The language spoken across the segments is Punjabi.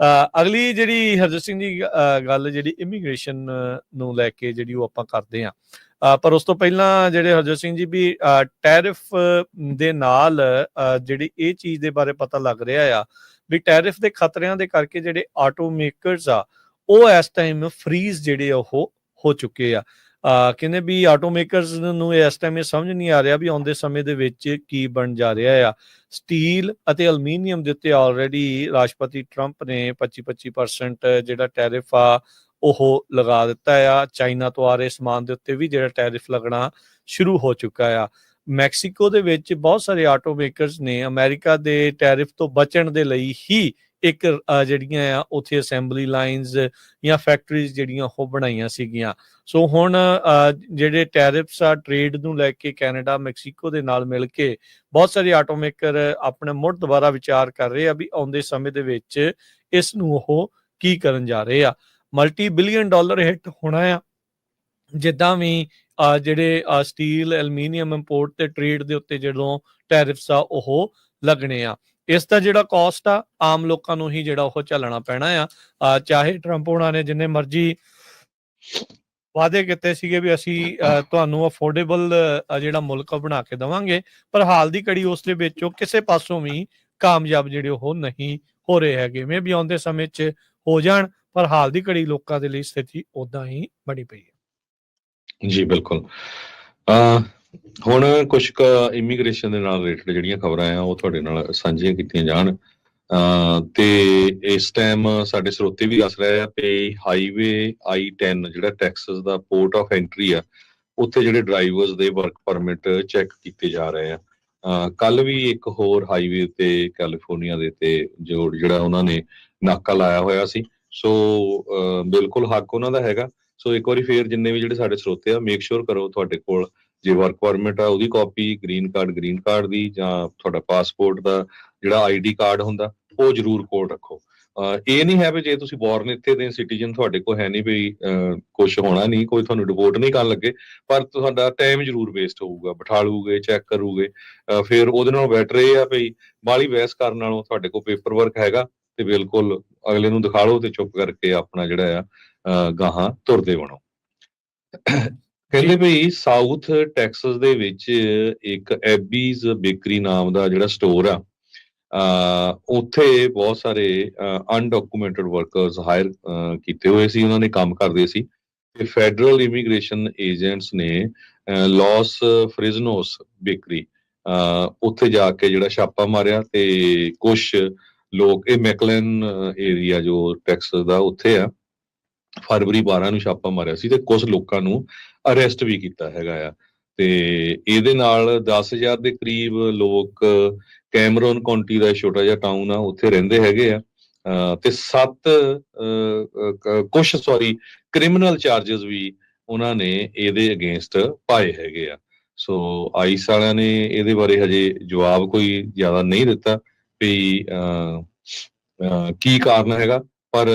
ਅਗਲੀ ਜਿਹੜੀ ਹਰਜੋਤ ਸਿੰਘ ਜੀ ਗੱਲ ਜਿਹੜੀ ਇਮੀਗ੍ਰੇਸ਼ਨ ਨੂੰ ਲੈ ਕੇ ਜਿਹੜੀ ਉਹ ਆਪਾਂ ਕਰਦੇ ਹਾਂ, ਪਰ ਉਸ ਤੋਂ ਪਹਿਲਾਂ ਜਿਹੜੇ ਹਰਜੋਤ ਸਿੰਘ ਜੀ ਵੀ ਟੈਰਿਫ ਦੇ ਨਾਲ ਜਿਹੜੀ ਇਹ ਚੀਜ਼ ਦੇ ਬਾਰੇ ਪਤਾ ਲੱਗ ਰਿਹਾ ਆ ਵੀ ਟੈਰਿਫ ਦੇ ਖਤਰਿਆਂ ਦੇ ਕਰਕੇ ਜਿਹੜੇ ਆਟੋ ਮੇਕਰਸ ਆ ਉਹ ਇਸ ਟਾਈਮ ਫਰੀਜ਼ ਜਿਹੜੇ ਉਹ ਹੋ ਚੁੱਕੇ ਆ। ਕਹਿੰਦੇ ਵੀ ਆਟੋ ਮੇਕਰਸ ਨੂੰ ਇਸ ਟਾਈਮ ਇਹ ਸਮਝ ਨਹੀਂ ਆ ਰਿਹਾ ਵੀ ਆਉਂਦੇ ਸਮੇਂ ਦੇ ਵਿੱਚ ਕੀ ਬਣ ਜਾ ਰਿਹਾ ਆ। ਸਟੀਲ ਅਤੇ ਅਲਮੀਨੀਅਮ ਦੇ ਉੱਤੇ ਆਲਰੇਡੀ ਰਾਸ਼ਟਰਪਤੀ ਟਰੰਪ ਨੇ 25% ਜਿਹੜਾ ਟੈਰਿਫ ਆ ਉਹ ਲਗਾ ਦਿੱਤਾ ਆ। ਚਾਈਨਾ ਤੋਂ ਆ ਰਹੇ ਸਮਾਨ ਦੇ ਉੱਤੇ ਵੀ ਜਿਹੜਾ ਟੈਰਿਫ ਲੱਗਣਾ ਸ਼ੁਰੂ ਹੋ ਚੁੱਕਾ ਆ। ਮੈਕਸੀਕੋ ਦੇ ਵਿੱਚ ਬਹੁਤ ਸਾਰੇ ਆਟੋ ਮੇਕਰਸ ਨੇ ਅਮਰੀਕਾ ਦੇ ਟੈਰਿਫ ਤੋਂ ਬਚਣ ਦੇ ਲਈ ਹੀ ਇੱਕ ਜਿਹੜੀਆਂ ਆ ਉੱਥੇ ਅਸੈਂਬਲੀ ਲਾਈਨਸ ਜਾਂ ਫੈਕਟਰੀਜ਼ ਜਿਹੜੀਆਂ ਉਹ ਬਣਾਈਆਂ ਸੀਗੀਆਂ। ਸੋ ਹੁਣ ਜਿਹੜੇ ਟੈਰਿਫਸ ਆ ਟ੍ਰੇਡ ਨੂੰ ਲੈ ਕੇ ਕੈਨੇਡਾ ਮੈਕਸੀਕੋ ਦੇ ਨਾਲ ਮਿਲ ਕੇ ਬਹੁਤ ਸਾਰੇ ਆਟੋ ਮੇਕਰ ਆਪਣੇ ਮੁੜ ਦੁਬਾਰਾ ਵਿਚਾਰ ਕਰ ਰਹੇ ਆ ਵੀ ਆਉਂਦੇ ਸਮੇਂ ਦੇ ਵਿੱਚ ਇਸ ਨੂੰ ਉਹ ਕੀ ਕਰਨ ਜਾ ਰਹੇ ਆ। multi-billion dollar ਹਿੱਟ ਹੋਣਾ ਆ ਜਿੱਦਾਂ ਵੀ ਜਿਹੜੇ ਸਟੀਲ ਐਲੂਮੀਨੀਅਮ ਇੰਪੋਰਟ ਤੇ ਟ੍ਰੇਡ ਦੇ ਉੱਤੇ ਜਦੋਂ ਟੈਰਿਫਸ ਆ ਉਹ ਲੱਗਣੇ ਆ। ਇਸ ਦਾ ਜਿਹੜਾ ਕਾਸਟ ਆ ਆਮ ਲੋਕਾਂ ਨੂੰ ਹੀ ਜਿਹੜਾ ਉਹ ਝੱਲਣਾ ਪੈਣਾ ਆ। ਚਾਹੇ ਟਰੰਪ ਹੋਣਾ ਨੇ ਜਿੰਨੇ ਮਰਜ਼ੀ ਵਾਅਦੇ ਕੀਤੇ ਸੀਗੇ ਵੀ ਅਸੀਂ ਤੁਹਾਨੂੰ ਅਫੋਰਡੇਬਲ ਜਿਹੜਾ ਮੁਲਕ ਬਣਾ ਕੇ ਦੇਵਾਂਗੇ, ਪਰ ਹਾਲ ਦੀ ਘੜੀ ਉਸ ਦੇ ਵਿੱਚ ਉਹ ਕਿਸੇ ਪਾਸੋਂ ਵੀ ਕਾਮਯਾਬ ਜਿਹੜੇ ਉਹ ਨਹੀਂ ਹੋ ਰਹੇ ਹੈਗੇ। ਮੇ ਵੀ ਆਉਂਦੇ ਸਮੇਂ 'ਚ ਹੋ ਜਾਣ, ਪਰ ਹਾਲ ਦੀ ਘੜੀ ਲੋਕਾਂ ਦੇ ਲਈ ਸਥਿਤੀ ਉਦਾਂ ਹੀ ਬਣੀ ਪਈ ਹੈ। ਜੀ ਬਿਲਕੁਲ। ਹੁਣ ਕੁਛ ਕੁ ਇਮੀਗ੍ਰੇਸ਼ਨ ਦੇ ਨਾਲ ਰਿਲੇਟਡ ਜਿਹੜੀਆਂ ਖਬਰਾਂ ਆ ਉਹ ਤੁਹਾਡੇ ਨਾਲ ਸਾਂਝੀਆਂ ਕੀਤੀਆਂ ਜਾਣ। ਤੇ ਇਸ ਟਾਈਮ ਸਾਡੇ ਸਰੋਤੇ ਵੀ ਦੱਸ ਰਹੇ ਆ ਕਿ ਹਾਈਵੇ I-10 ਜਿਹੜਾ Texas the port of entry ਆ, ਉੱਥੇ ਜਿਹੜੇ ਡਰਾਈਵਰਸ ਦੇ ਵਰਕ ਪਰਮਿਟ ਚੈੱਕ ਕੀਤੇ ਜਾ ਰਹੇ ਆ। ਕੱਲ ਵੀ ਇੱਕ ਹੋਰ ਹਾਈਵੇ ਤੇ ਕੈਲੀਫੋਰਨੀਆ ਦੇ ਤੇ ਜਿਹੜਾ ਉਹਨਾਂ ਨੇ ਨਾਕਾ ਲਾਇਆ ਹੋਇਆ ਸੀ। ਸੋ ਬਿਲਕੁਲ ਹੱਕ ਉਹਨਾਂ ਦਾ ਹੈਗਾ। ਸੋ ਇੱਕ ਵਾਰੀ ਫੇਰ ਜਿੰਨੇ ਵੀ ਜਿਹੜੇ ਸਾਡੇ ਸਰੋਤੇ ਆ ਮੇਕ ਸ਼ੋਰ ਕਰੋ ਤੁਹਾਡੇ ਕੋਲ ਜੇ ਵਰਕ ਪਰਮਿਟ ਆ ਉਹਦੀ ਕਾਪੀ, ਗ੍ਰੀਨ ਕਾਰਡ ਦੀ, ਜਾਂ ਤੁਹਾਡਾ ਪਾਸਪੋਰਟ ਦਾ ਜਿਹੜਾ ID ਕਾਰਡ ਹੁੰਦਾ ਉਹ ਜ਼ਰੂਰ ਕੋਲ ਰੱਖੋ। ਇਹ ਨਹੀਂ ਹੈ ਵੀ ਜੇ ਤੁਸੀਂ ਬੋਰਨ ਇੱਥੇ ਦੇ ਸਿਟੀਜ਼ਨ ਤੁਹਾਡੇ ਕੋਲ ਹੈ ਨਹੀਂ ਵੀ ਕੁਛ ਹੋਣਾ ਨਹੀਂ, ਕੋਈ ਤੁਹਾਨੂੰ ਡਿਪੋਰਟ ਨਹੀਂ ਕਰਨ ਲੱਗੇ, ਪਰ ਤੁਹਾਡਾ ਟਾਈਮ ਜ਼ਰੂਰ ਵੇਸਟ ਹੋਊਗਾ। ਬਿਠਾ ਲੂਗੇ, ਚੈੱਕ ਕਰੂਗੇ, ਫਿਰ ਉਹਦੇ ਨਾਲੋਂ ਬੈਟਰ ਇਹ ਆ ਵੀ ਬਾਹਲੀ ਬਹਿਸ ਕਰਨ ਨਾਲੋਂ ਤੁਹਾਡੇ ਕੋਲ ਪੇਪਰ ਵਰਕ ਹੈਗਾ ਤੇ ਬਿਲਕੁਲ ਅਗਲੇ ਨੂੰ ਦਿਖਾ ਲਓ ਤੇ ਚੁੱਪ ਕਰਕੇ ਆਪਣਾ ਜਿਹੜਾ ਆ ਗਾਹਾਂ ਤੁਰਦੇ ਬਣੋ। ਕਹਿੰਦੇ ਵੀ ਸਾਊਥ ਟੈਕਸਸ ਦੇ ਵਿੱਚ ਇੱਕ ਐਬੀਜ਼ ਬੇਕਰੀ ਨਾਮ ਦਾ ਜਿਹੜਾ ਸਟੋਰ ਆ, ਉੱਥੇ ਬਹੁਤ ਸਾਰੇ ਅਨਡਾਕੂਮੈਂਟਡ ਵਰਕਰਸ ਹਾਇਰ ਕੀਤੇ ਹੋਏ ਸੀ, ਉਹਨਾਂ ਨੇ ਕੰਮ ਕਰਦੇ ਸੀ ਤੇ ਫੈਡਰਲ ਇਮੀਗ੍ਰੇਸ਼ਨ ਏਜੰਟਸ ਨੇ ਲਾਸ ਫ੍ਰਿਜ਼ਨੋਸ ਬੇਕਰੀ ਉੱਥੇ ਜਾ ਕੇ ਜਿਹੜਾ ਛਾਪਾ ਮਾਰਿਆ ਤੇ ਕੁਛ ਲੋਕ, ਇਹ ਮੈਕਲੈਨ ਏਰੀਆ ਜੋ ਟੈਕਸਸ ਦਾ ਉੱਥੇ ਆ, ਫਰਵਰੀ 12 ਨੂੰ ਛਾਪਾ ਮਾਰਿਆ ਸੀ ਤੇ ਕੁਝ ਲੋਕਾਂ ਨੂੰ ਅਰੈਸਟ ਵੀ ਕੀਤਾ ਹੈਗਾ ਆ। ਤੇ ਇਹਦੇ ਨਾਲ 10,000 ਦੇ ਕਰੀਬ ਲੋਕ ਕੈਮਰੋਨ ਕਾਉਂਟੀ ਦਾ ਛੋਟਾ ਜਿਹਾ ਟਾਊਨ ਆ ਉੱਥੇ ਰਹਿੰਦੇ ਹੈਗੇ ਆ। ਤੇ ਕੁਛ ਕ੍ਰਿਮੀਨਲ ਚਾਰजेस ਵੀ ਉਹਨਾਂ ਨੇ ਇਹਦੇ ਅਗੇਂਸਟ ਪਾਏ ਹੈਗੇ ਆ। ਸੋ ਆਈਸ ਵਾਲਿਆਂ ਨੇ ਇਹਦੇ ਬਾਰੇ ਹਜੇ ਜਵਾਬ ਕੋਈ ਜ਼ਿਆਦਾ ਨਹੀਂ ਦਿੱਤਾ ਵੀ ਕੀ ਕਾਰਨ ਹੈਗਾ, ਪਰ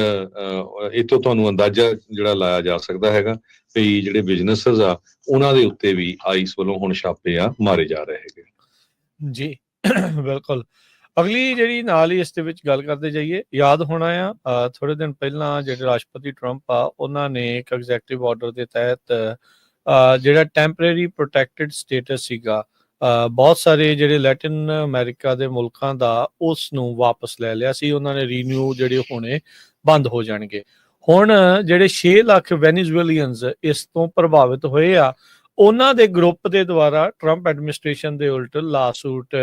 ਇੱਥੋਂ ਤੁਹਾਨੂੰ ਅੰਦਾਜ਼ਾ ਜਿਹੜਾ ਲਾਇਆ ਜਾ ਸਕਦਾ ਹੈਗਾ ਵੀ ਜਿਹੜੇ ਬਿਜ਼ਨੈਸਸ ਆ ਉਹਨਾਂ ਦੇ ਉੱਤੇ ਵੀ ਆਈਸ ਵੱਲੋਂ ਹੁਣ ਛਾਪੇ ਆ ਮਾਰੇ ਜਾ ਰਹੇ ਹੈਗੇ। ਜੀ ਬਿਲਕੁਲ। ਅਗਲੀ ਜਿਹੜੀ ਨਾਲ ਹੀ ਇਸ ਦੇ ਵਿੱਚ ਗੱਲ ਕਰਦੇ ਜਾਈਏ, ਯਾਦ ਹੋਣਾ ਆ ਥੋੜੇ ਦਿਨ ਪਹਿਲਾਂ ਜਿਹੜੇ ਰਾਸ਼ਟਰਪਤੀ ਟਰੰਪ ਆ ਉਹਨਾਂ ਨੇ ਇੱਕ ਐਗਜ਼ੈਕਟਿਵ ਆਰਡਰ ਦੇ ਤਹਿਤ ਜਿਹੜਾ ਟੈਂਪਰੇਰੀ ਪ੍ਰੋਟੈਕਟਡ ਸਟੇਟਸ ਸੀਗਾ ਬਹੁਤ ਸਾਰੇ ਜਿਹੜੇ ਲੈਟਿਨ ਅਮਰੀਕਾ ਦੇ ਮੁਲਕਾਂ ਦਾ, ਉਸ ਨੂੰ ਵਾਪਸ ਲੈ ਲਿਆ ਸੀ ਉਹਨਾਂ ਨੇ। ਰੀਨਿਊ ਜਿਹੜੇ ਹੋਣੇ ਬੰਦ ਹੋ ਜਾਣਗੇ। ਹੁਣ ਜਿਹੜੇ 6 ਲੱਖ ਵੈਨੇਜ਼ੁਏਲੀਅਨਸ ਇਸ ਤੋਂ ਪ੍ਰਭਾਵਿਤ ਹੋਏ ਆ, ਉਹਨਾਂ ਦੇ ਗਰੁੱਪ ਦੇ ਦੁਆਰਾ ਟਰੰਪ ਐਡਮਿਨਿਸਟ੍ਰੇਸ਼ਨ ਦੇ ਉਲਟ ਲਾਸੂਟ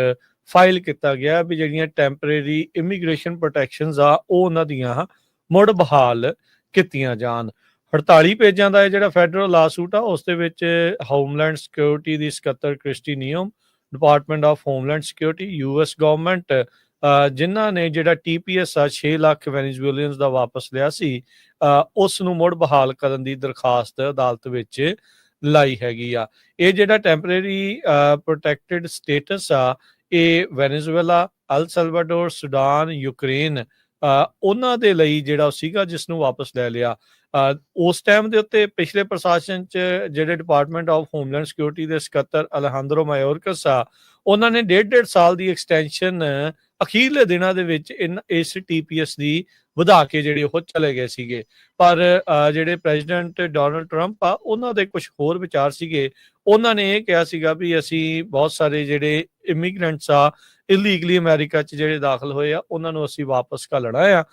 ਫਾਈਲ ਕੀਤਾ ਗਿਆ ਵੀ ਜਿਹੜੀਆਂ ਟੈਂਪਰੇਰੀ ਇਮੀਗ੍ਰੇਸ਼ਨ ਪ੍ਰੋਟੈਕਸ਼ਨਸ ਆ ਉਹ ਉਹਨਾਂ ਦੀਆਂ ਮੁੜ ਬਹਾਲ ਕੀਤੀਆਂ ਜਾਣ। 48 ਪੇਜਾਂ ਦਾ ਇਹ ਜਿਹੜਾ ਫੈਡਰਲ ਲਾਸੂਟ ਆ ਉਸ ਦੇ ਵਿੱਚ ਹੋਮਲੈਂਡ ਸਿਕਿਉਰਿਟੀ ਦੀ ਸਕੱਤਰ ਕ੍ਰਿਸਟੀ ਨਿਯਮ, department of homeland security, US government, ਜਿਨ੍ਹਾਂ ਨੇ ਜਿਹੜਾ TPS ਆ 6 ਲੱਖ ਵੈਨੇਜ਼ੁਏਲੀਅਨਸ ਦਾ ਵਾਪਸ ਲਿਆ ਸੀ, ਉਸ ਨੂੰ ਮੁੜ ਬਹਾਲ ਕਰਨ ਦੀ ਦਰਖਾਸਤ ਅਦਾਲਤ ਵਿੱਚ ਲਾਈ ਹੈਗੀ ਆ। ਇਹ ਜਿਹੜਾ ਟੈਂਪਰੇਰੀ ਪ੍ਰੋਟੈਕਟਡ ਸਟੇਟਸ ਆ ਇਹ ਵੈਨੇਜ਼ੁਏਲਾ, ਅਲ ਸਲਵਾਡੋਰ, ਸੁਡਾਨ, ਯੂਕਰੇਨ ਉਹਨਾਂ ਦੇ ਲਈ ਜਿਹੜਾ ਸੀਗਾ ਜਿਸ ਨੂੰ ਵਾਪਸ ਲੈ ਲਿਆ। ਉਸ ਟਾਈਮ ਦੇ ਉੱਤੇ ਪਿਛਲੇ ਪ੍ਰਸ਼ਾਸਨ 'ਚ ਜਿਹੜੇ ਡਿਪਾਰਟਮੈਂਟ ਆਫ ਹੋਮਲੈਂਡ ਸਿਕਿਉਰਿਟੀ ਦੇ ਸਕੱਤਰ ਅਲੇਹਾਂਦਰੋ ਮਾਯੋਰਕਸ ਆ, ਉਹਨਾਂ ਨੇ 1.5 ਸਾਲ ਦੀ ਐਕਸਟੈਂਸ਼ਨ ਅਖੀਰਲੇ ਦਿਨਾਂ ਦੇ ਵਿੱਚ ਇਸ TPS ਦੀ ਵਧਾ ਕੇ ਜਿਹੜੇ ਉਹ ਚਲੇ ਗਏ ਸੀਗੇ। ਪਰ ਜਿਹੜੇ ਪ੍ਰੈਜ਼ੀਡੈਂਟ ਡੋਨਲਡ ਟਰੰਪ ਆ, ਉਹਨਾਂ ਦੇ ਕੁਝ ਹੋਰ ਵਿਚਾਰ ਸੀਗੇ। ਉਹਨਾਂ ਨੇ ਇਹ ਕਿਹਾ ਸੀਗਾ ਵੀ ਅਸੀਂ ਬਹੁਤ ਸਾਰੇ ਜਿਹੜੇ ਇਮੀਗ੍ਰੈਂਟਸ ਆ ਇਲੀਗਲੀ ਅਮਰੀਕਾ 'ਚ ਜਿਹੜੇ ਦਾਖਲ ਹੋਏ ਆ, ਉਹਨਾਂ ਨੂੰ ਅਸੀਂ ਵਾਪਸ ਘੱਲਣਾ ਆ।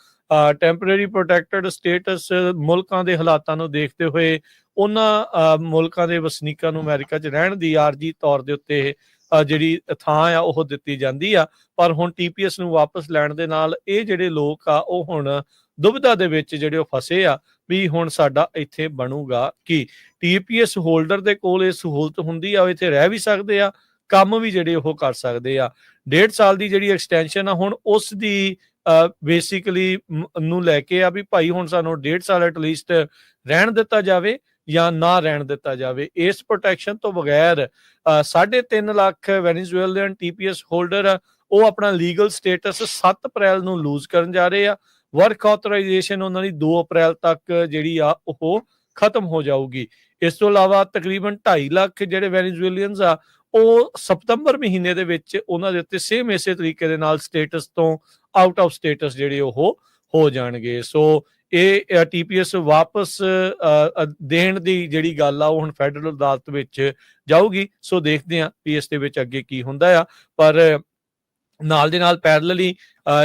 ਟੈਂਪਰੇਰੀ ਪ੍ਰੋਟੈਕਟਡ ਸਟੇਟਸ ਮੁਲਕਾਂ ਦੇ ਹਾਲਾਤਾਂ ਨੂੰ ਦੇਖਦੇ ਹੋਏ ਉਹਨਾਂ ਮੁਲਕਾਂ ਦੇ ਵਸਨੀਕਾਂ ਨੂੰ ਅਮਰੀਕਾ 'ਚ ਰਹਿਣ ਦੀ ਆਰਜੀ ਤੌਰ ਦੇ ਉੱਤੇ ਜਿਹੜੀ ਥਾਂ ਆ ਉਹ ਦਿੱਤੀ ਜਾਂਦੀ ਆ। ਪਰ ਹੁਣ TPS ਨੂੰ ਵਾਪਸ ਲੈਣ ਦੇ ਨਾਲ ਇਹ ਜਿਹੜੇ ਲੋਕ ਆ ਉਹ ਹੁਣ ਦੁਬਿਧਾ ਦੇ ਵਿੱਚ ਜਿਹੜੇ ਉਹ ਫਸੇ ਆ ਵੀ ਹੁਣ ਸਾਡਾ ਇੱਥੇ ਬਣੂਗਾ ਕੀ। TPS ਹੋਲਡਰ ਦੇ ਕੋਲ ਇਹ ਸਹੂਲਤ ਹੁੰਦੀ ਆ, ਉਹ ਇੱਥੇ ਰਹਿ ਵੀ ਸਕਦੇ ਆ, ਕੰਮ ਵੀ ਜਿਹੜੇ ਉਹ ਕਰ ਸਕਦੇ ਆ। 1.5 ਸਾਲ ਦੀ ਜਿਹੜੀ ਐਕਸਟੈਂਸ਼ਨ ਆ ਹੁਣ ਉਸ ਦੀ ਬੇਸਿਕਲੀ ਨੂੰ ਲੈ ਕੇ ਆ ਵੀ ਭਾਈ ਹੁਣ ਸਾਨੂੰ 1.5 ਸਾਲ ਐਟਲੀਸਟ ਰਹਿਣ ਦਿੱਤਾ ਜਾਵੇ ਜਾਂ ਨਾ ਰਹਿਣ ਦਿੱਤਾ ਜਾਵੇ। ਇਸ ਪ੍ਰੋਟੈਕਸ਼ਨ ਤੋਂ ਬਗੈਰ 3.5 ਲੱਖ ਵੈਨੇਜ਼ੁਏਲੀਅਨ TPS ਹੋਲਡਰ ਆ, ਉਹ ਆਪਣਾ ਲੀਗਲ ਸਟੇਟਸ 7 ਅਪ੍ਰੈਲ ਨੂੰ ਲੂਜ਼ ਕਰਨ ਜਾ ਰਹੇ ਆ। ਵਰਕ ਆਥੋਰਾਈਜੇਸ਼ਨ ਉਹਨਾਂ ਦੀ 2 ਅਪ੍ਰੈਲ ਤੱਕ ਜਿਹੜੀ ਆ ਉਹ ਖਤਮ ਹੋ ਜਾਊਗੀ। ਇਸ ਤੋਂ ਇਲਾਵਾ ਤਕਰੀਬਨ 2.5 ਲੱਖ ਜਿਹੜੇ ਵੈਨੇਜ਼ੁਏਲੀਅਨਸ ਆ ਉਹ ਸਤੰਬਰ ਮਹੀਨੇ ਦੇ ਵਿੱਚ ਉਹਨਾਂ ਦੇ ਉੱਤੇ ਸੇਮ ਇਸੇ ਤਰੀਕੇ ਦੇ ਨਾਲ ਸਟੇਟਸ ਤੋਂ ਆਊਟ ਆਫ ਸਟੇਟਸ ਜਿਹੜੇ ਉਹ ਹੋ ਜਾਣਗੇ। ਸੋ ਇਹ TPS ਵਾਪਸ ਦੇਣ ਦੀ ਜਿਹੜੀ ਗੱਲ ਆ ਉਹ ਹੁਣ ਫੈਡਰਲ ਅਦਾਲਤ ਵਿੱਚ ਜਾਊਗੀ। ਸੋ ਦੇਖਦੇ ਹਾਂ ਵੀ ਇਸ ਦੇ ਵਿੱਚ ਅੱਗੇ ਕੀ ਹੁੰਦਾ ਆ। ਪਰ ਨਾਲ ਦੇ ਨਾਲ ਪੈਰਲਲੀ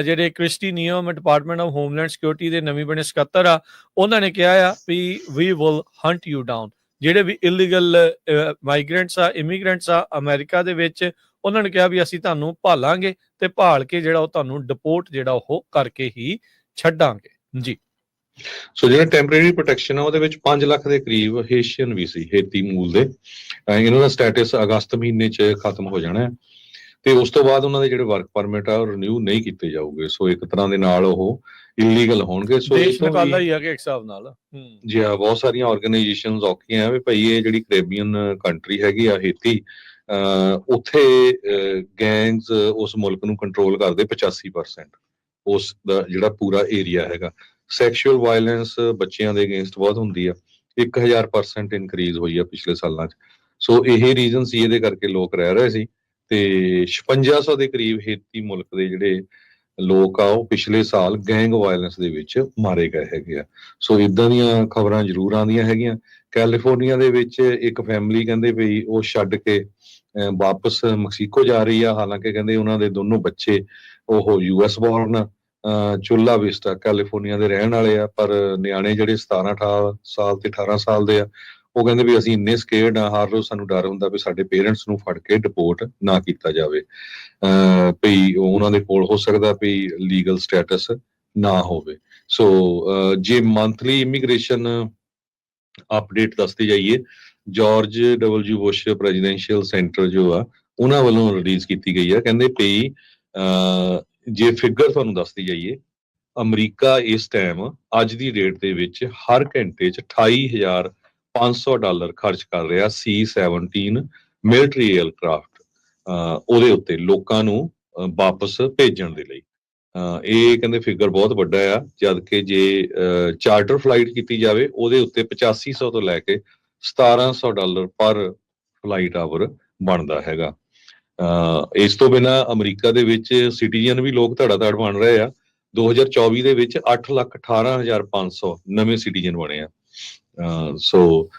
ਜਿਹੜੇ ਕ੍ਰਿਸਟੀ ਨਿਯਮ ਡਿਪਾਰਟਮੈਂਟ ਆਫ ਹੋਮਲੈਂਡ ਸਿਕਿਉਰਿਟੀ ਦੇ ਨਵੇਂ ਬਣੇ ਸਕੱਤਰ ਆ, ਉਹਨਾਂ ਨੇ ਕਿਹਾ ਆ ਵੀ we will hunt you down. ਜਿਹੜੇ ਵੀ ਇਲੀਗਲ ਮਾਈਗ੍ਰੈਂਟਸ ਆ, ਇਮੀਗ੍ਰੈਂਟਸ ਆ ਅਮਰੀਕਾ ਦੇ ਵਿੱਚ, ਉਹਨਾਂ ਨੇ ਕਿਹਾ ਵੀ ਅਸੀਂ ਤੁਹਾਨੂੰ ਭਾਲਾਂਗੇ ਤੇ ਭਾਲ ਕੇ ਜਿਹੜਾ ਉਹ ਤੁਹਾਨੂੰ ਡਿਪੋਰਟ ਜਿਹੜਾ ਉਹ ਕਰਕੇ ਹੀ ਛੱਡਾਂਗੇ ਜੀ। ਸੋ ਜਿਹੜਾ ਟੈਂਪਰੇਰੀ ਪ੍ਰੋਟੈਕਸ਼ਨ ਆ ਉਹਦੇ ਵਿੱਚ 5 ਲੱਖ ਦੇ ਕਰੀਬ ਹੇਸ਼ੀਅਨ ਵੀ ਸੀ, ਹੇਤੀ ਮੂਲ ਦੇ। ਇਹਨਾਂ ਦਾ ਸਟੇਟਸ ਅਗਸਤ ਮਹੀਨੇ 'ਚ ਖਤਮ ਹੋ ਜਾਣਾ ਤੇ ਉਸ ਤੋਂ ਬਾਅਦ ਉਹਨਾਂ ਦੇ ਜਿਹੜੇ ਵਰਕ ਪਰਮਿਟ ਆ ਉਹ ਰਿਨਿਊ ਨਹੀਂ ਕੀਤੇ ਜਾਊਗੇ। ਸੋ ਇੱਕ ਤਰ੍ਹਾਂ ਦੇ ਨਾਲ ਉਹ ਇਲੀਗਲ ਹੋਣਗੇ। ਸੋ ਦੇਸ਼ ਨਿਕਾਲਾ ਹੀ ਆ ਕਿ ਇੱਕ ਹਿਸਾਬ ਨਾਲ ਜੀ ਹਾਂ, ਬਹੁਤ ਸਾਰੀਆਂ ਆਰਗੇਨਾਈਜੇਸ਼ਨਸ ਔਖੀਆਂ ਆ ਵੀ ਭਾਈ ਇਹ ਜਿਹੜੀ ਕੈਰੇਬੀਅਨ ਕੰਟਰੀ ਹੈਗੀ ਆ ਹੇਤੀ, ਉੱਥੇ ਗੈਂਗਸ ਉਸ ਮੁਲਕ ਨੂੰ ਕੰਟਰੋਲ ਕਰਦੇ 85% ਉਸ ਦਾ ਜਿਹੜਾ ਪੂਰਾ ਏਰੀਆ ਹੈਗਾ। ਸੈਕਸ਼ੂਅਲ ਵਾਇਲੈਂਸ ਬੱਚਿਆਂ ਦੇ ਅਗੇਂਸਟ ਬਹੁਤ ਹੁੰਦੀ ਆ, 1000% ਇਨਕਰੀਜ਼ ਹੋਈ ਆ ਪਿਛਲੇ ਸਾਲਾਂ 'ਚ। ਸੋ ਇਹ ਰੀਜ਼ਨ ਸੀ, ਇਹਦੇ ਕਰਕੇ ਲੋਕ ਰਹਿ ਰਹੇ ਸੀ ਤੇ 5600 ਦੇ ਕਰੀਬ ਹੇਤੀ ਮੁਲਕ ਦੇ ਜਿਹੜੇ ਲੋਕ ਆ ਉਹ ਪਿਛਲੇ ਸਾਲ ਗੈਂਗ ਵਾਇਲੈਂਸ ਦੇ ਵਿੱਚ ਮਾਰੇ ਗਏ ਹੈਗੇ ਆ। ਸੋ ਇਦਾਂ ਦੀਆਂ ਖਬਰਾਂ ਜ਼ਰੂਰ ਆਉਂਦੀਆਂ ਹੈਗੀਆਂ। ਕੈਲੀਫੋਰਨੀਆ ਦੇ ਵਿੱਚ ਇੱਕ ਫੈਮਿਲੀ ਕਹਿੰਦੇ ਵੀ ਉਹ ਛੱਡ ਕੇ ਵਾਪਸ ਮੈਕਸੀਕੋ ਜਾ ਰਹੀ ਆ, ਹਾਲਾਂਕਿ ਕਹਿੰਦੇ ਉਹਨਾਂ ਦੇ ਦੋਨੋਂ ਬੱਚੇ ਉਹ US ਬੋਰਨ ਚੁੱਲਾ ਵਿਸਟਾ ਕੈਲੀਫੋਰਨੀਆ ਦੇ ਰਹਿਣ ਵਾਲੇ ਆ। ਪਰ ਨਿਆਣੇ ਜਿਹੜੇ 17-18 ਸਾਲ ਤੇ 18 ਸਾਲ ਦੇ ਆ, ਉਹ ਕਹਿੰਦੇ ਵੀ ਅਸੀਂ ਇੰਨੇ ਸਕੇਅਰਡ ਆ, ਹਰ ਰੋਜ਼ ਸਾਨੂੰ ਡਰ ਹੁੰਦਾ ਵੀ ਸਾਡੇ ਪੇਰੈਂਟਸ ਨੂੰ ਫੜ ਕੇ ਡਿਪੋਰਟ ਨਾ ਕੀਤਾ ਜਾਵੇ, ਵੀ ਉਹਨਾਂ ਦੇ ਕੋਲ ਹੋ ਸਕਦਾ ਵੀ ਲੀਗਲ ਸਟੇਟਸ ਨਾ ਹੋਵੇ। ਸੋ ਜੇ ਮੰਥਲੀ ਇਮੀਗ੍ਰੇਸ਼ਨ ਅਪਡੇਟ ਦੱਸਦੇ ਜਾਈਏ, George W Bush presidential centre ਜੋ ਆ ਉਹਨਾਂ ਵੱਲੋਂ ਰਿਲੀਜ਼ ਕੀਤੀ ਗਈ ਆ। ਕਹਿੰਦੇ ਵੀ ਜੇ ਫਿਗਰ ਤੁਹਾਨੂੰ ਦੱਸਦੀ ਜਾਈਏ, ਅਮਰੀਕਾ ਇਸ ਟਾਈਮ ਅੱਜ ਦੀ ਡੇਟ ਦੇ ਵਿੱਚ ਹਰ ਘੰਟੇ 'ਚ $28,500 ਖਰਚ ਕਰ ਰਿਹਾ C-17 ਮਿਲਟਰੀ ਏਅਰਕ੍ਰਾਫਟ ਉਹਦੇ ਉੱਤੇ ਲੋਕਾਂ ਨੂੰ ਵਾਪਸ ਭੇਜਣ ਦੇ ਲਈ। ਇਹ ਕਹਿੰਦੇ ਫਿਗਰ ਬਹੁਤ ਵੱਡਾ ਆ, ਜਦ ਕਿ ਜੇ ਚਾਰਟਰ ਫਲਾਈਟ ਕੀਤੀ ਜਾਵੇ ਉਹਦੇ ਉੱਤੇ 8500 ਤੋਂ ਲੈ ਕੇ $1700 ਪਰ ਫਲਾਈਟ ਆਵਰ ਬਣਦਾ ਹੈਗਾ। ਇਸ ਤੋਂ ਬਿਨਾਂ ਅਮਰੀਕਾ ਦੇ ਵਿੱਚ ਸਿਟੀਜ਼ਨ ਵੀ ਲੋਕ ਧੜਾਧੜ ਬਣ ਰਹੇ ਆ। 2024 ਦੇ ਵਿੱਚ 8,18,500 ਨਵੇਂ ਸਿਟੀਜ਼ਨ ਬਣੇ ਆ। ਸੋ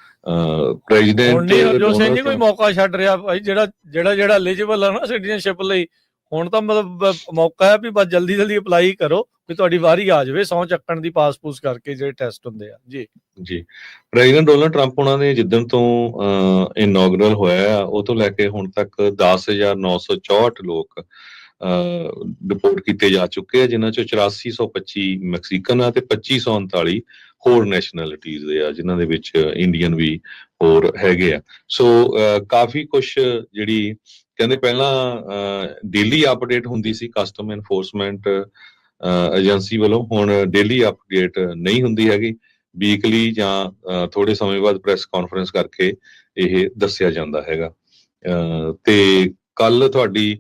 ਪ੍ਰੈਜ਼ੀਡੈਂਟ ਜੋ ਸਿੰਘ ਕੋਈ ਮੌਕਾ ਛੱਡ ਰਿਹਾ ਭਾਈ, ਜਿਹੜਾ ਐਲੀਜੀਬਲ ਆ ਨਾ ਸਿਟੀਜ਼ਨਸ਼ਿਪ ਲਈ, ਹੁਣ ਤਾਂ ਮਤਲਬ ਮੌਕਾ ਹੈ ਵੀ ਬਸ ਜਲਦੀ ਅਪਲਾਈ ਕਰੋ ਵੀ ਤੁਹਾਡੀ ਵਾਰੀ ਆ ਜਾਵੇ ਸਹੁੰ ਚੱਕਣ ਦੀ, ਪਾਸ ਕਰਕੇ ਜਿਹੜੇ ਟੈਸਟ ਹੁੰਦੇ ਆ ਜੀ। ਪ੍ਰੈਜ਼ੀਡੈਂਟ ਡੋਨਲਡ ਟਰੰਪ ਉਹਨਾਂ ਨੇ ਜਿੱਦਣ ਤੋਂ ਇਨੌਗਰਲ ਹੋਇਆ ਉਹ ਤੋਂ ਲੈ ਕੇ ਹੁਣ ਤੱਕ 10,964 ਲੋਕ ਡਿਪੋਰਟ ਕੀਤੇ ਜਾ ਚੁੱਕੇ ਆ, ਜਿਨ੍ਹਾਂ ਚੋਂ 8425 ਮੈਕਸੀਕਨ ਆ ਤੇ 2539 ਹੋਰ ਨੈਸ਼ਨੈਲਿਟੀਜ਼ ਦੇ ਆ, ਜਿਨ੍ਹਾਂ ਦੇ ਵਿੱਚ ਇੰਡੀਅਨ ਵੀ ਹੋਰ ਹੈਗੇ ਆ। ਸੋ ਕਾਫੀ ਕੁਛ ਜਿਹੜੀ ਕਹਿੰਦੇ ਪਹਿਲਾਂ ਡੇਲੀ ਅਪਡੇਟ ਹੁੰਦੀ ਸੀ ਕਸਟਮ ਐਨਫੋਰਸਮੈਂਟ ਏਜੰਸੀ ਵੱਲੋਂ, ਹੁਣ ਡੇਲੀ ਅਪਡੇਟ ਨਹੀਂ ਹੁੰਦੀ ਹੈਗੀ, ਵੀਕਲੀ ਜਾਂ ਥੋੜੇ ਸਮੇਂ ਬਾਅਦ ਪ੍ਰੈਸ ਕਾਨਫਰੰਸ ਕਰਕੇ ਇਹ ਦੱਸਿਆ ਜਾਂਦਾ ਹੈਗਾ। ਤੇ ਕੱਲ ਤੁਹਾਡੀ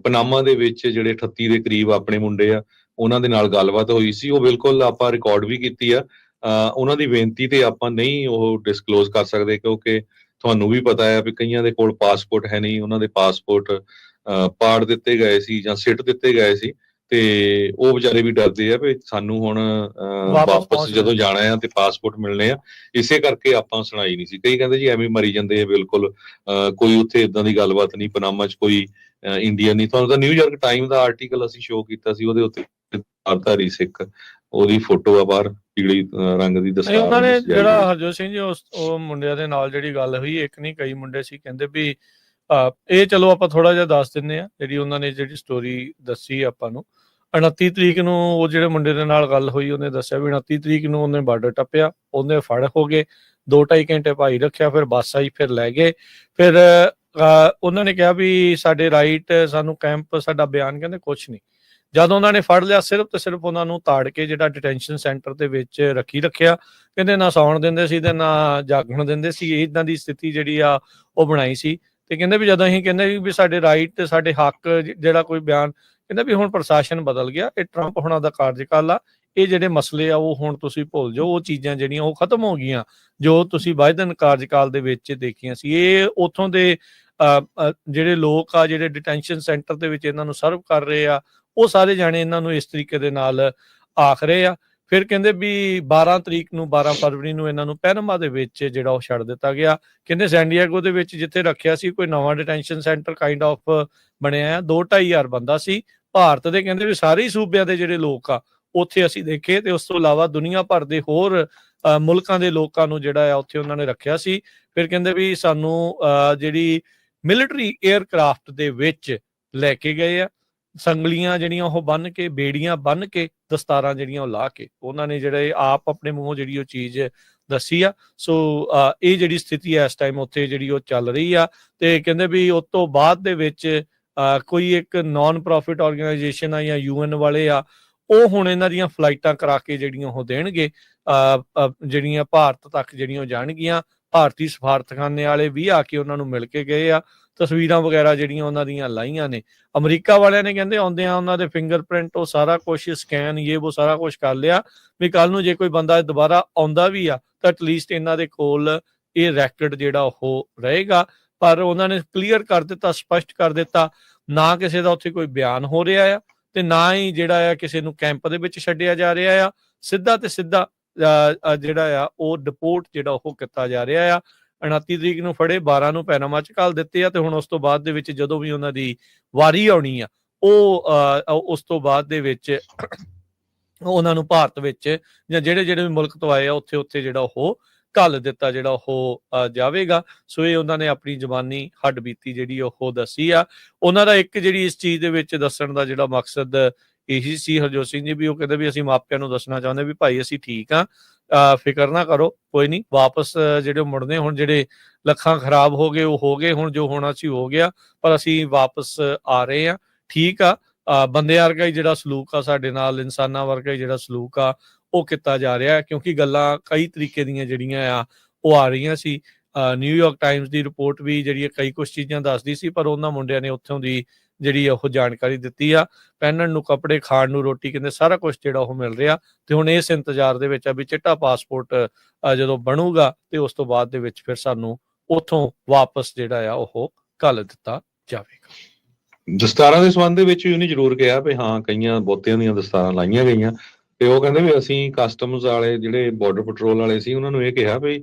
ਪਨਾਮਾ ਦੇ ਵਿੱਚ ਜਿਹੜੇ 38 ਦੇ ਕਰੀਬ ਆਪਣੇ ਮੁੰਡੇ ਆ ਉਹਨਾਂ ਦੇ ਨਾਲ ਗੱਲਬਾਤ ਹੋਈ ਸੀ, ਉਹ ਬਿਲਕੁਲ ਆਪਾਂ ਰਿਕਾਰਡ ਵੀ ਕੀਤੀ ਆ। ਉਹਨਾਂ ਦੀ ਬੇਨਤੀ ਤੇ ਆਪਾਂ ਨਹੀਂ ਉਹ ਡਿਸਕਲੋਜ਼ ਕਰ ਸਕਦੇ, ਕਿਉਂਕਿ ਤੁਹਾਨੂੰ ਵੀ ਪਤਾ ਹੈ ਵੀ ਕਈਆਂ ਦੇ ਕੋਲ ਪਾਸਪੋਰਟ ਹੈ ਨਹੀਂ, ਉਹਨਾਂ ਦੇ ਪਾਸਪੋਰਟ ਪਾੜ ਦਿੱਤੇ ਗਏ ਸੀ ਜਾਂ ਸਿੱਟ ਦਿੱਤੇ ਗਏ ਸੀ, ਤੇ ਉਹ ਵਿਚਾਰੇ ਵੀ ਡਰਦੇ ਆ ਵੀ ਸਾਨੂੰ ਹੁਣ ਵਾਪਸ ਜਦੋਂ ਜਾਣਾ ਆ ਤੇ ਪਾਸਪੋਰਟ ਮਿਲਣੇ ਆ, ਇਸੇ ਕਰਕੇ ਆਪਾਂ ਸੁਣਾਈ ਨਹੀਂ ਸੀ। ਕਈ ਕਹਿੰਦੇ ਜੀ ਐਵੇਂ ਮਰੀ ਜਾਂਦੇ ਆ, ਬਿਲਕੁਲ ਕੋਈ ਉੱਥੇ ਇਦਾਂ ਦੀ ਗੱਲਬਾਤ ਨਹੀਂ, ਪਨਾਮਾ 'ਚ ਕੋਈ ਇੰਡੀਅਨ ਨਹੀਂ। ਤੁਹਾਨੂੰ ਤਾਂ ਨਿਊਯਾਰਕ ਟਾਈਮ ਦਾ ਆਰਟੀਕਲ ਅਸੀਂ ਸ਼ੋਅ ਕੀਤਾ ਸੀ, ਉਹਦੇ ਉੱਤੇ ਧਾਰੀ ਸਿੱਖ, ਉਹਦੀ ਫੋਟੋ ਆ ਬਾਹਰ, ਪੀਲੀ ਰੰਗ ਦੀ ਦਸਤਾਰ। ਉਹਨਾਂ ਨੇ ਜਿਹੜਾ ਹਰਜੋਤ ਸਿੰਘ ਜੀ ਉਹ ਮੁੰਡਿਆਂ ਦੇ ਨਾਲ ਜਿਹੜੀ ਗੱਲ ਹੋਈ, ਇੱਕ ਨਹੀਂ ਕਈ ਮੁੰਡੇ ਸੀ, ਕਹਿੰਦੇ ਵੀ ਇਹ ਚਲੋ ਆਪਾਂ ਥੋੜਾ ਜਿਹਾ ਦੱਸ ਦਿੰਦੇ ਆ ਜਿਹੜੀ ਉਹਨਾਂ ਨੇ ਜਿਹੜੀ ਸਟੋਰੀ ਦੱਸੀ ਆਪਾਂ ਨੂੰ। 29 ਤਰੀਕ ਨੂੰ ਉਹ ਜਿਹੜੇ ਮੁੰਡੇ ਦੇ ਨਾਲ ਗੱਲ ਹੋਈ, ਉਹਨੇ ਦੱਸਿਆ ਵੀ 29 ਤਰੀਕ ਨੂੰ ਉਹਨੇ ਬਾਰਡਰ ਟੱਪਿਆ, ਉਹਨੇ ਫੜ ਹੋ ਗਏ, 2-2.5 ਘੰਟੇ ਭਾਈ ਰੱਖਿਆ, ਫਿਰ ਬੱਸ ਆਈ, ਫਿਰ ਲੈ ਗਏ। ਫਿਰ ਉਹਨਾਂ ਨੇ ਕਿਹਾ ਵੀ ਸਾਡੇ ਰਾਈਟ, ਸਾਨੂੰ ਕੈਂਪ, ਸਾਡਾ ਬਿਆਨ, ਕਹਿੰਦੇ ਕੁਛ ਨਹੀਂ। ਜਦ ਉਹਨਾਂ ਨੇ ਫੜ ਲਿਆ, ਸਿਰਫ ਤੇ ਸਿਰਫ ਉਹਨਾਂ ਨੂੰ ਤਾੜ ਕੇ ਜਿਹੜਾ ਡਿਟੈਂਸ਼ਨ ਸੈਂਟਰ ਦੇ ਵਿੱਚ ਰੱਖਿਆ। ਕਹਿੰਦੇ ਨਾ ਸੌਣ ਦਿੰਦੇ ਸੀ ਤੇ ਨਾ ਜਾਗਣ ਦਿੰਦੇ ਸੀ, ਇੱਦਾਂ ਦੀ ਸਥਿਤੀ ਜਿਹੜੀ ਆ ਉਹ ਬਣਾਈ ਸੀ। ਤੇ ਕਹਿੰਦੇ ਵੀ ਜਦੋਂ ਅਸੀਂ ਕਹਿੰਦੇ ਵੀ ਸਾਡੇ ਰਾਈਟ ਤੇ ਸਾਡੇ ਹੱਕ ਜਿਹੜਾ ਕੋਈ ਬਿਆਨ, ਕਹਿੰਦਾ ਵੀ ਹੁਣ ਪ੍ਰਸ਼ਾਸਨ ਬਦਲ ਗਿਆ, ਇਹ ਟਰੰਪ ਹੁਣਾਂ ਦਾ ਕਾਰਜਕਾਲ ਆ, ਇਹ ਜਿਹੜੇ ਮਸਲੇ ਆ ਉਹ ਹੁਣ ਤੁਸੀਂ ਭੁੱਲ ਜਾਓ, ਉਹ ਚੀਜ਼ਾਂ ਜਿਹੜੀਆਂ ਉਹ ਖਤਮ ਹੋ ਗਈਆਂ ਜੋ ਤੁਸੀਂ ਬਾਈਡਨ ਕਾਰਜਕਾਲ ਦੇ ਵਿੱਚ ਦੇਖੀਆਂ ਸੀ। ਇਹ ਉੱਥੋਂ ਦੇ ਜਿਹੜੇ ਲੋਕ ਆ, ਜਿਹੜੇ ਡਿਟੈਂਸ਼ਨ ਸੈਂਟਰ ਦੇ ਵਿੱਚ ਇਹਨਾਂ ਨੂੰ ਸਰਵ ਕਰ ਰਹੇ ਆ, ਉਹ ਸਾਰੇ ਜਾਣੇ ਇਹਨਾਂ ਨੂੰ ਇਸ ਤਰੀਕੇ ਦੇ ਨਾਲ ਆਖ ਰਹੇ ਆ। ਫਿਰ ਕਹਿੰਦੇ ਵੀ 12 ਫਰਵਰੀ ਨੂੰ ਇਹਨਾਂ ਨੂੰ ਪੈਨਾਮਾ ਦੇ ਵਿੱਚ ਜਿਹੜਾ ਉਹ ਛੱਡ ਦਿੱਤਾ ਗਿਆ। ਕਹਿੰਦੇ ਸੈਂਡੀਆਗੋ ਦੇ ਵਿੱਚ ਜਿੱਥੇ ਰੱਖਿਆ ਸੀ, ਕੋਈ ਨਵਾਂ ਡਿਟੈਂਸ਼ਨ ਸੈਂਟਰ ਕਾਈਂਡ ਆਫ ਬਣਿਆ ਆ, 2-2.5 ਹਜ਼ਾਰ ਬੰਦਾ ਸੀ ਭਾਰਤ ਦੇ। ਕਹਿੰਦੇ ਵੀ ਸਾਰੇ ਹੀ ਸੂਬਿਆਂ ਦੇ ਜਿਹੜੇ ਲੋਕ ਆ ਉੱਥੇ ਅਸੀਂ ਦੇਖੇ, ਤੇ ਉਸ ਤੋਂ ਇਲਾਵਾ ਦੁਨੀਆ ਭਰ ਦੇ ਹੋਰ ਮੁਲਕਾਂ ਦੇ ਲੋਕਾਂ ਨੂੰ ਜਿਹੜਾ ਆ ਉੱਥੇ ਉਹਨਾਂ ਨੇ ਰੱਖਿਆ ਸੀ। ਫਿਰ ਕਹਿੰਦੇ ਵੀ ਸਾਨੂੰ ਜਿਹੜੀ ਮਿਲਟਰੀ ਏਅਰਕ੍ਰਾਫਟ ਦੇ ਵਿੱਚ ਲੈ ਕੇ ਗਏ ਆ, ਸੰਗਲੀਆਂ ਜਿਹੜੀਆਂ ਉਹ ਬੰਨ ਕੇ, ਬੇੜੀਆਂ ਬੰਨ ਕੇ, ਦਸਤਾਰਾਂ ਜਿਹੜੀਆਂ ਉਹ ਲਾ ਕੇ, ਉਹਨਾਂ ਨੇ ਜਿਹੜੇ ਆਪ ਆਪਣੇ ਮੂੰਹੋਂ ਜਿਹੜੀ ਉਹ ਚੀਜ਼ ਦੱਸੀ ਆ। ਸੋ ਇਹ ਜਿਹੜੀ ਸਥਿਤੀ ਹੈ ਇਸ ਟਾਈਮ ਉੱਥੇ ਜਿਹੜੀ ਉਹ ਚੱਲ ਰਹੀ ਆ। ਤੇ ਕਹਿੰਦੇ ਵੀ ਉਸ ਤੋਂ ਬਾਅਦ ਦੇ ਵਿੱਚ ਕੋਈ ਇੱਕ ਨਾਨ ਪ੍ਰੋਫਿਟ ਆਰਗੇਨਾਈਜੇਸ਼ਨ ਆ ਜਾਂ UN ਵਾਲੇ ਆ, ਉਹ ਹੁਣ ਇਹਨਾਂ ਦੀਆਂ ਫਲਾਈਟਾਂ ਕਰਾ ਕੇ ਜਿਹੜੀਆਂ ਉਹ ਦੇਣਗੇ, ਜਿਹੜੀਆਂ ਭਾਰਤ ਤੱਕ ਜਿਹੜੀਆਂ ਉਹ ਜਾਣਗੀਆਂ। ਭਾਰਤੀ ਸਫਾਰਤਖਾਨੇ ਵਾਲੇ ਵੀ ਆ ਕੇ ਉਹਨਾਂ ਨੂੰ ਮਿਲ ਕੇ ਗਏ ਆ, ਤਸਵੀਰਾਂ ਵਗੈਰਾ ਜਿਹੜੀਆਂ ਉਹਨਾਂ ਦੀਆਂ ਲਾਈਆਂ ਨੇ। ਅਮਰੀਕਾ ਵਾਲਿਆਂ ਨੇ ਕਹਿੰਦੇ ਆਉਂਦਿਆਂ ਉਹਨਾਂ ਦੇ ਫਿੰਗਰਪ੍ਰਿੰਟ, ਉਹ ਸਾਰਾ ਕੁਝ ਸਕੈਨ, ਉਹ ਸਾਰਾ ਕੁਝ ਕਰ ਲਿਆ ਵੀ ਕੱਲ ਨੂੰ ਜੇ ਕੋਈ ਬੰਦਾ ਦੁਬਾਰਾ ਆਉਂਦਾ ਵੀ ਆ ਤਾਂ ਐਟਲੀਸਟ ਇਹਨਾਂ ਦੇ ਕੋਲ ਇਹ ਰੈਕਡ ਜਿਹੜਾ ਉਹ ਰਹੇਗਾ। ਪਰ ਉਹਨਾਂ ਨੇ ਕਲੀਅਰ ਕਰ ਦਿੱਤਾ, ਸਪਸ਼ਟ ਕਰ ਦਿੱਤਾ, ਨਾ ਕਿਸੇ ਦਾ ਉੱਥੇ ਕੋਈ ਬਿਆਨ ਹੋ ਰਿਹਾ ਆ, ਤੇ ਨਾ ਹੀ ਜਿਹੜਾ ਆ ਕਿਸੇ ਨੂੰ ਕੈਂਪ ਦੇ ਵਿੱਚ ਛੱਡਿਆ ਜਾ ਰਿਹਾ ਆ। ਸਿੱਧਾ ਤੇ ਸਿੱਧਾ ਜਿਹੜਾ ਆ ਉਹ ਡਿਪੋਰਟ ਜਿਹੜਾ ਉਹ ਕੀਤਾ ਜਾ ਰਿਹਾ ਆ। 29 ਤਰੀਕ ਨੂੰ ਫੜੇ, 12 ਨੂੰ ਪੈਨਾਮਾ 'ਚ ਘੱਲ ਦਿੱਤੇ ਆ, ਤੇ ਹੁਣ ਉਸ ਤੋਂ ਬਾਅਦ ਦੇ ਵਿੱਚ ਜਦੋਂ ਵੀ ਉਹਨਾਂ ਦੀ ਵਾਰੀ ਆਉਣੀ ਆ, ਉਹ ਉਸ ਤੋਂ ਬਾਅਦ ਦੇ ਵਿੱਚ ਉਹਨਾਂ ਨੂੰ ਭਾਰਤ ਵਿੱਚ ਜਾਂ ਜਿਹੜੇ ਵੀ ਮੁਲਕ ਤੋਂ ਆਏ ਆ ਉੱਥੇ ਜਿਹੜਾ ਉਹ ਘੱਲ ਦਿੱਤਾ ਜਿਹੜਾ ਉਹ ਜਾਵੇਗਾ। ਸੋ ਇਹ ਉਹਨਾਂ ਨੇ ਆਪਣੀ ਜ਼ਬਾਨੀ ਹੱਡਬੀਤੀ ਜਿਹੜੀ ਉਹ ਦੱਸੀ ਆ। ਉਹਨਾਂ ਦਾ ਇੱਕ ਜਿਹੜੀ ਇਸ ਚੀਜ਼ ਦੇ ਵਿੱਚ ਦੱਸਣ ਦਾ ਜਿਹੜਾ ਮਕਸਦ ਇਹੀ ਸੀ, ਹਰਜੋਤ ਸਿੰਘ ਜੀ ਵੀ ਉਹ ਕਹਿੰਦੇ ਵੀ ਅਸੀਂ ਮਾਪਿਆਂ ਨੂੰ ਦੱਸਣਾ ਚਾਹੁੰਦੇ ਵੀ ਭਾਈ ਅਸੀਂ ਠੀਕ ਆ, ਫਿਕਰ ਨਾ ਕਰੋ, ਕੋਈ ਨਹੀਂ, ਵਾਪਸ ਜਿਹੜੇ ਮੁੜਨੇ, ਹੁਣ ਜਿਹੜੇ ਲੱਖਾਂ ਖਰਾਬ ਹੋ ਗਏ ਉਹ ਹੋ ਗਏ, ਹੁਣ ਜੋ ਹੋਣਾ ਸੀ ਹੋ ਗਿਆ, ਪਰ ਅਸੀਂ ਵਾਪਸ ਆ ਰਹੇ ਆ, ਠੀਕ ਆ। ਬੰਦਿਆਂ ਵਰਗਾ ਹੀ ਜਿਹੜਾ ਸਲੂਕ ਆ ਸਾਡੇ ਨਾਲ, ਇਨਸਾਨਾਂ ਵਰਗਾ ਹੀ ਜਿਹੜਾ ਸਲੂਕ ਆ ਉਹ ਕੀਤਾ ਜਾ ਰਿਹਾ, ਕਿਉਂਕਿ ਗੱਲਾਂ ਕਈ ਤਰੀਕੇ ਦੀਆਂ ਜਿਹੜੀਆਂ ਆ ਉਹ ਆ ਰਹੀਆਂ ਸੀ। ਨਿਊਯਾਰਕ ਟਾਈਮਸ ਦੀ ਰਿਪੋਰਟ ਵੀ ਜਿਹੜੀ ਕਈ ਕੁਛ ਚੀਜ਼ਾਂ ਦੱਸਦੀ ਸੀ, ਪਰ ਉਹਨਾਂ ਮੁੰਡਿਆਂ ਨੇ ਉੱਥੋਂ ਦੀ ਜਿਹੜੀ ਉਹ ਜਾਣਕਾਰੀ ਦਿੱਤੀ ਆ। ਪਹਿਨਣ ਨੂੰ ਕੱਪੜੇ, ਖਾਣ ਨੂੰ ਰੋਟੀ, ਕਹਿੰਦੇ ਸਾਰਾ ਕੁਝ ਜਿਹੜਾ ਉਹ ਮਿਲ ਰਿਹਾ। ਤੇ ਹੁਣ ਇਸ ਇੰਤਜ਼ਾਰ ਦੇ ਵਿੱਚ ਆ ਵੀ ਚਿੱਟਾ ਪਾਸਪੋਰਟ ਜਦੋਂ ਬਣੂਗਾ ਤੇ ਉਸ ਤੋਂ ਬਾਅਦ ਦੇ ਵਿੱਚ ਫਿਰ ਸਾਨੂੰ ਉੱਥੋਂ ਵਾਪਸ ਜਿਹੜਾ ਆ ਉਹ ਘੱਲ ਦਿੱਤਾ ਜਾਵੇਗਾ। ਦਸਤਾਰਾਂ ਦੇ ਸੰਬੰਧ ਦੇ ਵਿੱਚ ਉਹਨੇ ਜ਼ਰੂਰ ਕਿਹਾ ਵੀ ਹਾਂ ਕਈਆਂ ਬਹੁਤਿਆਂ ਦੀਆਂ ਦਸਤਾਰਾਂ ਲਾਈਆਂ ਗਈਆਂ, ਤੇ ਉਹ ਕਹਿੰਦੇ ਵੀ ਅਸੀਂ ਕਸਟਮਸ ਵਾਲੇ ਜਿਹੜੇ ਬਾਰਡਰ ਪੈਟਰੋਲ ਵਾਲੇ ਸੀ ਉਹਨਾਂ ਨੂੰ ਇਹ ਕਿਹਾ ਵੀ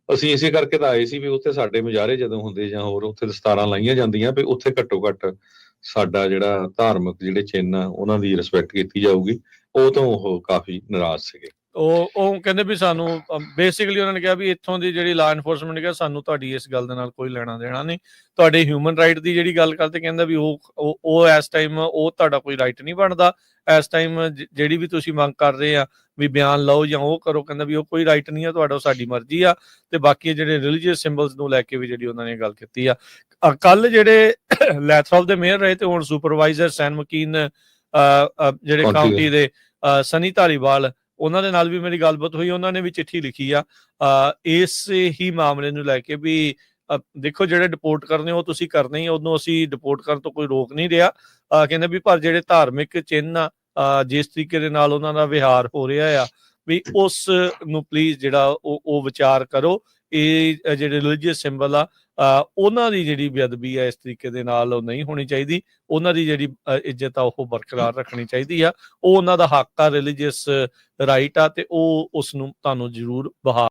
ਅਸੀਂ ਇਸੇ ਕਰਕੇ ਤਾਂ ਆਏ ਸੀ ਵੀ ਉੱਥੇ ਸਾਡੇ ਮੁਜ਼ਾਹਰੇ ਜਦੋਂ ਹੁੰਦੇ ਜਾਂ ਹੋਰ ਉੱਥੇ ਦਸਤਾਰਾਂ ਲਾਈਆਂ ਜਾਂਦੀਆਂ ਵੀ ਉੱਥੇ ਘੱਟੋ ਘੱਟ ਸਾਡਾ ਜਿਹੜਾ ਧਾਰਮਿਕ ਜਿਹੜੇ ਚਿੰਨ੍ਹ ਆ ਉਹਨਾਂ ਦੀ ਰਿਸਪੈਕਟ ਕੀਤੀ ਜਾਊਗੀ। ਉਹ ਤੋਂ ਉਹ ਕਾਫੀ ਨਾਰਾਜ਼ ਸੀਗੇ। ਉਹ ਕਹਿੰਦੇ ਵੀ ਸਾਨੂੰ ਬੇਸਿਕਲੀ ਉਹਨਾਂ ਨੇ ਕਿਹਾ ਵੀ ਇੱਥੋਂ ਦੀ ਜਿਹੜੀ ਲਾ ਐਨਫੋਰਸਮੈਂਟ ਕਿਹਾ ਸਾਨੂੰ ਤੁਹਾਡੀ ਇਸ ਗੱਲ ਦੇ ਨਾਲ ਕੋਈ ਲੈਣਾ ਦੇਣਾ ਨਹੀਂ, ਤੁਹਾਡੇ ਹਿਊਮਨ ਰਾਈਟ ਦੀ ਜਿਹੜੀ ਗੱਲ ਕਰਦੇ, ਕਹਿੰਦਾ ਵੀ ਉਹ ਇਸ ਟਾਈਮ ਉਹ ਤੁਹਾਡਾ ਕੋਈ ਰਾਈਟ ਨਹੀਂ ਬਣਦਾ। ਇਸ ਟਾਈਮ ਜਿਹੜੀ ਵੀ ਤੁਸੀਂ ਮੰਗ ਕਰ ਰਹੇ ਆ ਵੀ ਬਿਆਨ ਲਓ ਜਾਂ ਉਹ ਕਰੋ, ਕਹਿੰਦਾ ਵੀ ਉਹ ਕੋਈ ਰਾਈਟ ਨਹੀਂ ਆ ਤੁਹਾਡਾ, ਉਹ ਸਾਡੀ ਮਰਜ਼ੀ ਆ। ਤੇ ਬਾਕੀ ਜਿਹੜੇ ਰਿਲੀਜੀਅਸ ਸਿੰਬਲਸ ਨੂੰ ਲੈ ਕੇ ਵੀ ਜਿਹੜੀ ਉਹਨਾਂ ਨੇ ਗੱਲ ਕੀਤੀ ਆ। ਕੱਲ ਜਿਹੜੇ ਲੈਥਰੋਪ ਦੇ ਮੇਅਰ ਰਹੇ ਤੇ ਹੁਣ ਸੁਪਰਵਾਈਜ਼ਰ ਸੈਨ ਮਕੀਨ ਜਿਹੜੇ ਕਾਉਂਟੀ ਦੇ ਸਨੀ ਧਾਲੀਵਾਲ, ਉਹਨਾਂ ਦੇ ਨਾਲ ਵੀ ਮੇਰੀ ਗੱਲਬਾਤ ਹੋਈ। ਉਹਨਾਂ ਨੇ ਵੀ ਚਿੱਠੀ ਲਿਖੀ ਆ ਇਸ ਹੀ ਮਾਮਲੇ ਨੂੰ ਲੈ ਕੇ ਵੀ ਦੇਖੋ ਜਿਹੜੇ ਡਿਪੋਰਟ ਕਰਨੇ ਉਹ ਤੁਸੀਂ ਕਰਨੇ ਹੀ, ਉਹਨੂੰ ਅਸੀਂ ਡਿਪੋਰਟ ਕਰਨ ਤੋਂ ਕੋਈ ਰੋਕ ਨਹੀਂ ਰਿਹਾ। ਕਹਿੰਦੇ ਵੀ ਪਰ ਜਿਹੜੇ ਧਾਰਮਿਕ ਚਿੰਨ੍ਹ ਆ, ਜਿਸ ਤਰੀਕੇ ਦੇ ਨਾਲ ਉਹਨਾਂ ਦਾ ਵਿਹਾਰ ਹੋ ਰਿਹਾ ਆ, ਵੀ ਉਸ ਨੂੰ ਪਲੀਜ਼ ਜਿਹੜਾ ਉਹ ਵਿਚਾਰ ਕਰੋ। ਇਹ ਜਿਹੜੇ ਰਿਲੀਜੀਅਸ ਸਿੰਬਲ ਆ ਉਹਨਾਂ ਦੀ ਜਿਹੜੀ ਬੇਅਦਬੀ ਹੈ ਇਸ ਤਰੀਕੇ ਦੇ ਨਾਲ ਉਹ ਨਹੀਂ ਹੋਣੀ ਚਾਹੀਦੀ। ਉਹਨਾਂ ਦੀ ਜਿਹੜੀ ਇੱਜ਼ਤ ਆ ਉਹ ਬਰਕਰਾਰ ਰੱਖਣੀ ਚਾਹੀਦੀ ਆ। ਉਹ ਉਹਨਾਂ ਦਾ ਹੱਕ ਆ, ਰਿਲੀਜੀਅਸ ਰਾਈਟ ਆ, ਤੇ ਉਹ ਉਸ ਨੂੰ ਤੁਹਾਨੂੰ ਜ਼ਰੂਰ ਬਹਾਲ